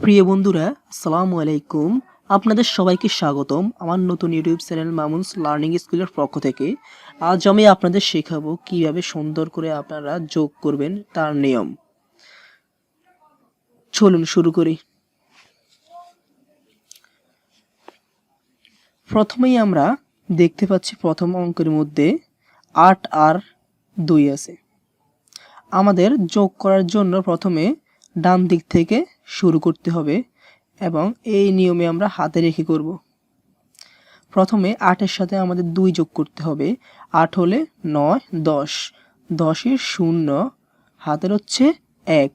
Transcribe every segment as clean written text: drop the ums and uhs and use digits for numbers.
প্রিয় বন্ধুরা, আসসালামু আলাইকুম। আপনাদের সবাইকে স্বাগতম আমার নতুন ইউটিউব চ্যানেল মামুন'স লার্নিং স্কুলের পক্ষ থেকে। আজ আমি আপনাদের শেখাবো কিভাবে সুন্দর করে আপনারা যোগ করবেন তার নিয়ম। চলুন শুরু করি। প্রথমেই আমরা দেখতে পাচ্ছি প্রথম অঙ্কের মধ্যে ৮ আর ২ আছে। আমাদের যোগ করার জন্য প্রথমে ডান দিক থেকে শুরু করতে হবে এবং এই নিয়মে আমরা হাতে রেখে করব। প্রথমে ৮ এর সাথে আমাদের ২ যোগ করতে হবে। ৮ হলে ৯, ১০, ১০-এর ০ হাতের হচ্ছে ১।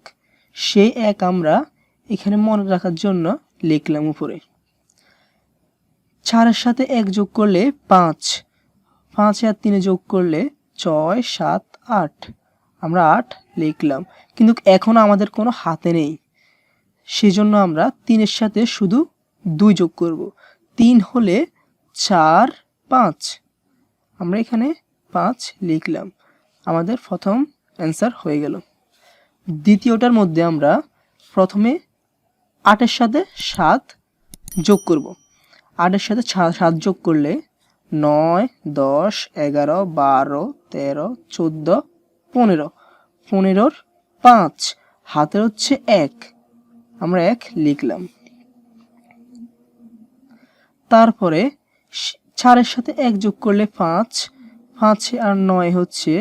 সেই ১ আমরা এখানে মনে রাখার জন্য লিখলাম উপরে। ৪-এর সাথে ১ যোগ করলে ৫, ৫ আর ৩ যোগ করলে ৬, ৭, ৮, আমরা ৮ লিখলাম। কিন্তু এখন আমাদের কোনো হাতে নেই, সেজন্য আমরা ৩-এর সাথে শুধু ২ যোগ করব। ৩ হলে ৪, ৫, আমরা এখানে ৫ লিখলাম। আমাদের প্রথম অ্যান্সার হয়ে গেল। দ্বিতীয়টার মধ্যে আমরা প্রথমে ৮-এর সাথে ৭ যোগ করব। ৮-এর সাথে ৭ যোগ করলে ৯, ১০, ১১, ১২, ১৩, ১৪, ১৫, ১৫-র ৫ হাতের হচ্ছে ১, আমরা ১ লিখলাম। তারপরে ৪-এর সাথে ১ যোগ করলে ৫, ৫ আর ৯ হচ্ছে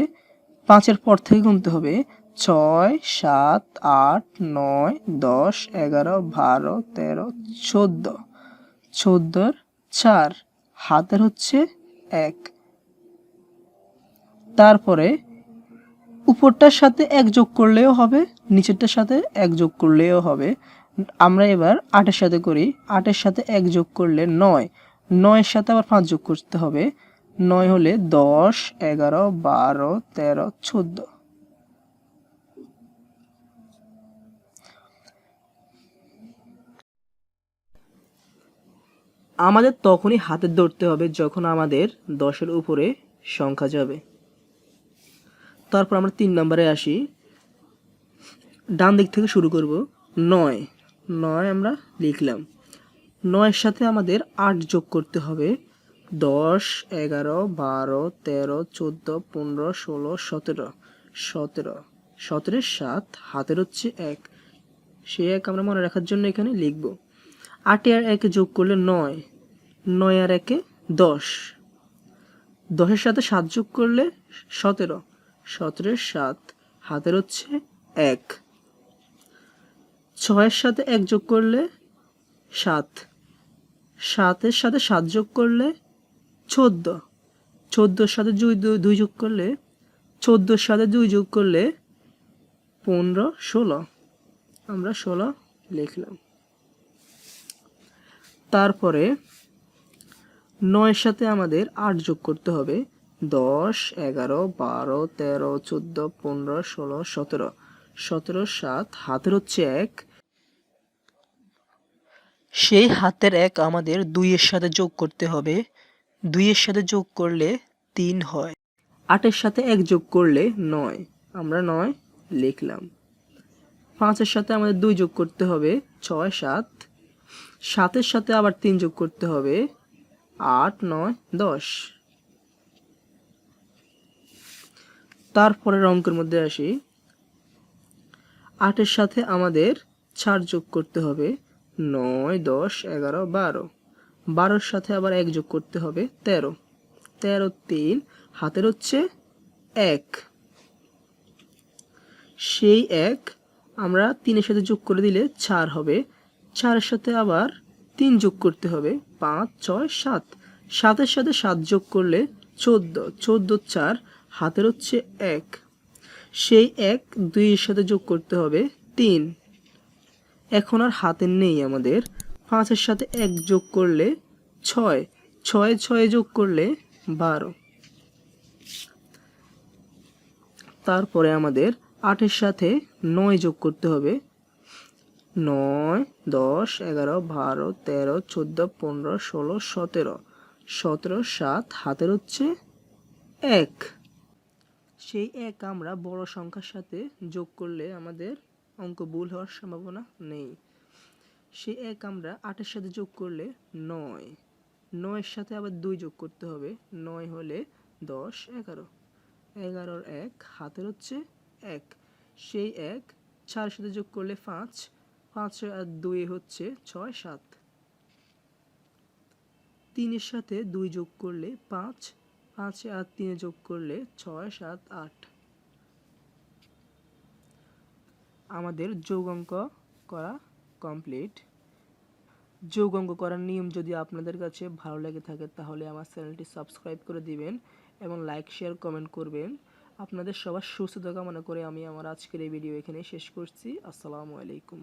৫-এর পর থেকে গুনতে হবে ৬, ৭, ৮, ৯, ১০, ১১, ১২, ১৩, ১৪, ১৪-র ৪ হাতের হচ্ছে ১। তারপরে উপরটার সাথে ১ যোগ করলেও হবে, নিচেরটার সাথে ১ যোগ করলেও হবে। আমরা এবার ৮-এর সাথে করি। ৮-এর সাথে ১ যোগ করলে ৯, ৯-এর সাথে আবার ৫ যোগ করতে হবে। ৯ হলে ১০, ১১, ১২, ১৩, ১৪। আমাদের তখনই হাতে ধরতে হবে যখন আমাদের ১০-এর উপরে সংখ্যা যাবে। তারপর আমরা ৩ নম্বরে আসি। ডান দিক থেকে শুরু করব। ৯, ৯ আমরা লিখলাম। ৯-এর সাথে আমাদের ৮ যোগ করতে হবে। ১০, ১১, ১২, ১৩, ১৪, ১৫, ১৬, ১৭, ১৭, ১৭-এর ৭ হাতের হচ্ছে ১। সেই ১ আমরা মনে রাখার জন্য এখানে লিখব। ৮ আর ১ যোগ করলে ৯, ৯ আর ১ ১০, ১০-এর সাথে ৭ যোগ করলে ১৭, ১৭-এর ৭ হাতের হচ্ছে ১। ৬-এর সাথে ১ যোগ করলে ৭, ৭-এর সাথে ৭ যোগ করলে ১৪, ১৪-এর সাথে ২ যোগ করলে ১৪-এর সাথে ২ যোগ করলে ১৫, ১৬, আমরা ১৬ লিখলাম। তারপরে ৯-এর সাথে আমাদের ৮ যোগ করতে হবে। ১০, ১১, ১২, ১৩, ১৪, ১৫, ১৬, ১৭, ১৭-র ৭ হাতের হচ্ছে ১। সেই হাতের ১ আমাদের ২-এর সাথে যোগ করতে হবে। ২-এর সাথে যোগ করলে ৩ হয়। ৮-এর সাথে ১ যোগ করলে ৯, আমরা ৯ লিখলাম। ৫-এর সাথে আমাদের ২ যোগ করতে হবে, ৬, ৭, ৭-এর সাথে আবার ৩ যোগ করতে হবে, ৮, ৯, ১০। তারপরের অঙ্কের মধ্যে আসি। ৮-এর সাথে আমাদের ৪ যোগ করতে হবে, ৯, ১০, ১১, ১২, ১২-এর সাথে আবার ১ যোগ করতে হবে, ১৩, ১৩, ৩ হাতের হচ্ছে ১। সেই ১ আমরা ৩-এর সাথে যোগ করে দিলে ৪ হবে। ৪-এর সাথে আবার ৩ যোগ করতে হবে, ৫, ৬, ৭, ৭-এর সাথে ৭ যোগ করলে ১৪, ১৪-র ৪ হাতের হচ্ছে ১। সেই ১ ২-এর সাথে যোগ করতে হবে ৩। এখন আর হাতের নেই আমাদের। ৫-এর সাথে ১ যোগ করলে ৬, ৬, ৬ যোগ করলে ১২। তারপরে আমাদের ৮-এর সাথে ৯ যোগ করতে হবে। ৯, ১০, ১১, ১২, ১৩, ১৪, ১৫, ১৬, ১৭, ১৭-র ৭ হাতের হচ্ছে ১। সেই ১ আমরা বড় সংখ্যার সাথে যোগ করলে আমাদের অঙ্ক ভুল হওয়ার সম্ভাবনা নেই। সেই 1 আমরা 8-এর সাথে যোগ করলে 9, 9-এর সাথে আবার 2 যোগ করতে হবে, 9 হলে 10, 11, 11-র 1 হাতের হচ্ছে 1, সেই 1 4-এর সাথে যোগ করলে 5, 5 আর 2 হচ্ছে 6, 7, 3-এর সাথে 2 যোগ করলে 5, 5 আর 3 যোগ করলে 6, 7, 8। আমাদের যোগ অঙ্ক করা কমপ্লিট। যোগ অঙ্ক করার নিয়ম যদি আপনাদের কাছে ভালো লেগে থাকে তাহলে আমার চ্যানেলটি সাবস্ক্রাইব করে দিবেন এবং লাইক শেয়ার কমেন্ট করবেন। আপনাদের সবার সুস্থতা কামনা করে আমি আমার আজকের এই ভিডিও এখানেই শেষ করছি। আসসালামু আলাইকুম।